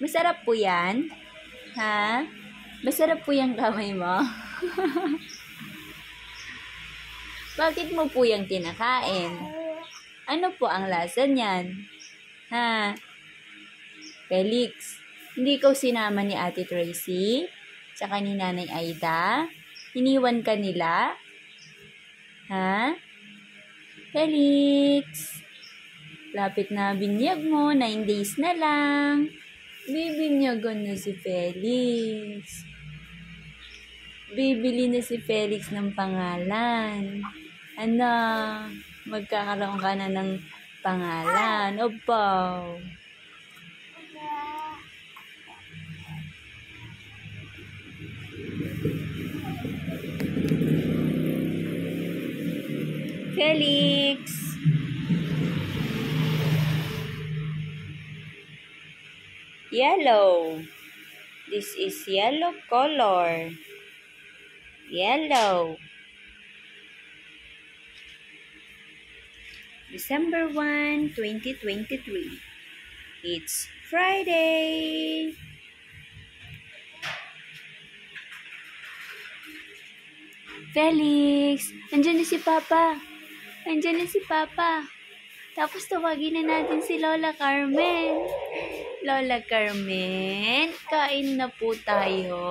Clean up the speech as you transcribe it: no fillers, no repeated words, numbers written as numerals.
Masarap po yan? Ha? Masarap po yung kamay mo? Bakit mo po yung kinakain? Ano po ang lasa niyan? Ha? Felix, hindi ikaw sinama ni Ate Tracy? Tsaka ni Nanay Aida? Iniwan ka nila? Ha? Felix, lapit na binyag mo, 9 days na lang. Bibinyagan na si Felix. Bibili na si Felix ng pangalan. Ano, magkakaroon ka na ng pangalan. Opo. Felix. Yellow. This is yellow color. Yellow. December 1, 2023. It's Friday. Felix, andyan na si Papa. Andyan na si Papa. Tapos tawagin na natin si Lola Carmen. Lola Carmen, kain na po tayo.